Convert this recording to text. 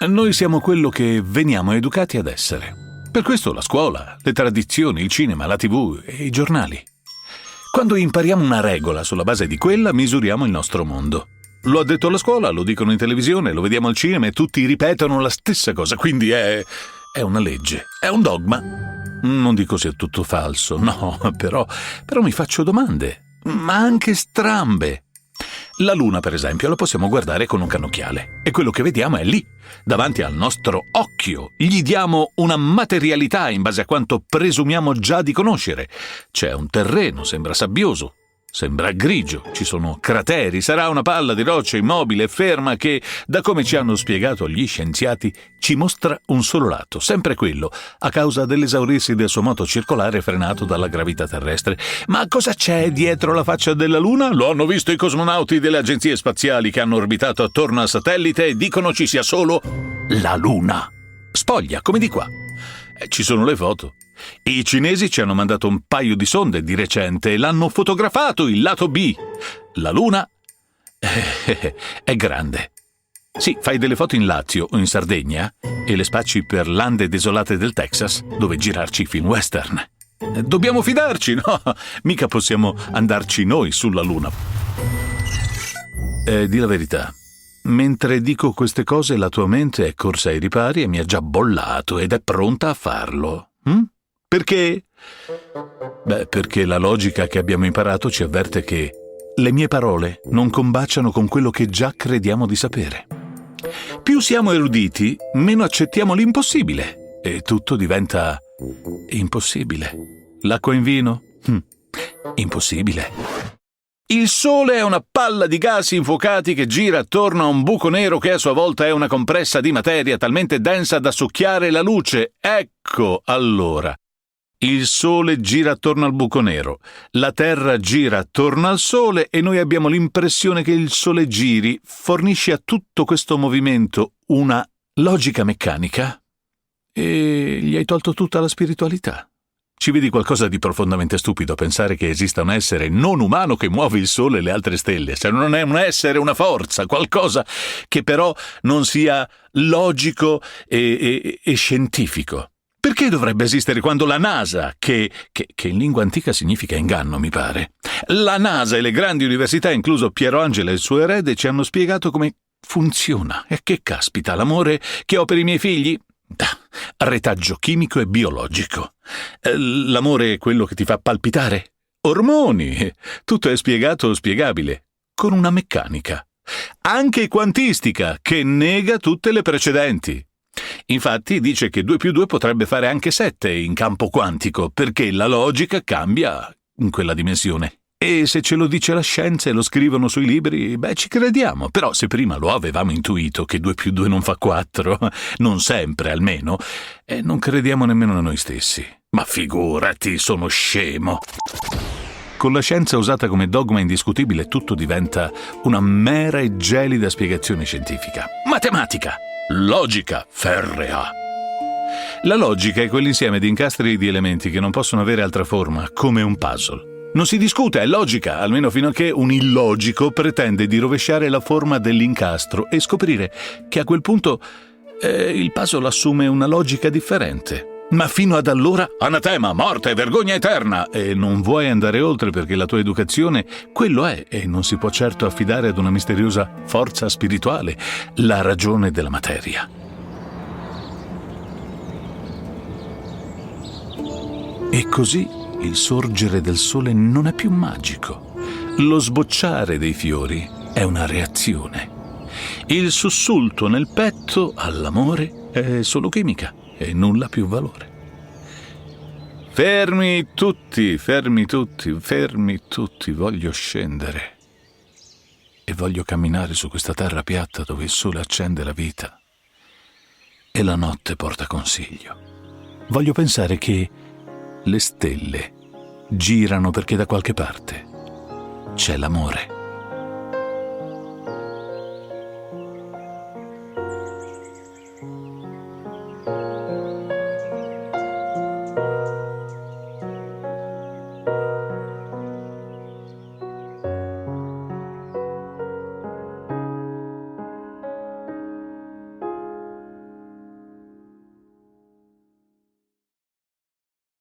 Noi siamo quello che veniamo educati ad essere. Per questo la scuola, le tradizioni, il cinema, la TV e i giornali. Quando impariamo una regola sulla base di quella, misuriamo il nostro mondo. Lo ha detto la scuola, lo dicono in televisione, lo vediamo al cinema e tutti ripetono la stessa cosa, quindi è una legge, è un dogma. Non dico sia tutto falso, no, però mi faccio domande, ma anche strambe. La luna, per esempio, la possiamo guardare con un cannocchiale e quello che vediamo è lì, davanti al nostro occhio. Gli diamo una materialità in base a quanto presumiamo già di conoscere. C'è un terreno, sembra sabbioso, sembra grigio, ci sono crateri, sarà una palla di roccia immobile e ferma che, da come ci hanno spiegato gli scienziati, ci mostra un solo lato, sempre quello, a causa dell'esaurirsi del suo moto circolare frenato dalla gravità terrestre. Ma cosa c'è dietro la faccia della Luna? Lo hanno visto i cosmonauti delle agenzie spaziali che hanno orbitato attorno al satellite e dicono ci sia solo la Luna. Spoglia, come di qua. Ci sono le foto. I cinesi ci hanno mandato un paio di sonde di recente e l'hanno fotografato il lato B. La Luna è grande. Sì, fai delle foto in Lazio o in Sardegna e le spacci per lande desolate del Texas dove girarci i film western. Dobbiamo fidarci, no? Mica possiamo andarci noi sulla Luna. Di la verità. Mentre dico queste cose la tua mente è corsa ai ripari e mi ha già bollato ed è pronta a farlo. Perché? Perché la logica che abbiamo imparato ci avverte che le mie parole non combaciano con quello che già crediamo di sapere. Più siamo eruditi, meno accettiamo l'impossibile e tutto diventa impossibile. L'acqua in vino? Impossibile. Il Sole è una palla di gas infuocati che gira attorno a un buco nero che a sua volta è una compressa di materia talmente densa da succhiare la luce. Ecco allora. Il Sole gira attorno al buco nero, la Terra gira attorno al Sole e noi abbiamo l'impressione che il Sole giri, fornisce a tutto questo movimento una logica meccanica e gli hai tolto tutta la spiritualità. Ci vedi qualcosa di profondamente stupido pensare che esista un essere non umano che muove il Sole e le altre stelle, se non è un essere, una forza, qualcosa che però non sia logico e scientifico. Perché dovrebbe esistere quando la NASA, che in lingua antica significa inganno, mi pare, la NASA e le grandi università, incluso Piero Angela e il suo erede, ci hanno spiegato come funziona? E che caspita, l'amore che ho per i miei figli? Retaggio chimico e biologico. L'amore è quello che ti fa palpitare? Ormoni! Tutto è spiegato o spiegabile, con una meccanica. Anche quantistica, che nega tutte le precedenti. Infatti dice che 2 più 2 potrebbe fare anche 7 in campo quantico, perché la logica cambia in quella dimensione. E se ce lo dice la scienza e lo scrivono sui libri, ci crediamo. Però se prima lo avevamo intuito che 2 più 2 non fa 4, non sempre almeno, non crediamo nemmeno a noi stessi. Ma figurati, sono scemo. Con la scienza usata come dogma indiscutibile tutto diventa una mera e gelida spiegazione scientifica. Matematica! Logica ferrea. La logica è quell'insieme di incastri di elementi che non possono avere altra forma, come un puzzle. Non si discute, è logica, almeno fino a che un illogico pretende di rovesciare la forma dell'incastro e scoprire che a quel punto il puzzle assume una logica differente. Ma fino ad allora, anatema, morte, vergogna eterna! E non vuoi andare oltre perché la tua educazione quello è e non si può certo affidare ad una misteriosa forza spirituale, la ragione della materia. E così il sorgere del sole non è più magico. Lo sbocciare dei fiori è una reazione. Il sussulto nel petto all'amore è solo chimica e nulla più valore. Fermi tutti, voglio scendere. E voglio camminare su questa terra piatta dove il sole accende la vita e la notte porta consiglio. Voglio pensare che le stelle girano perché da qualche parte c'è l'amore.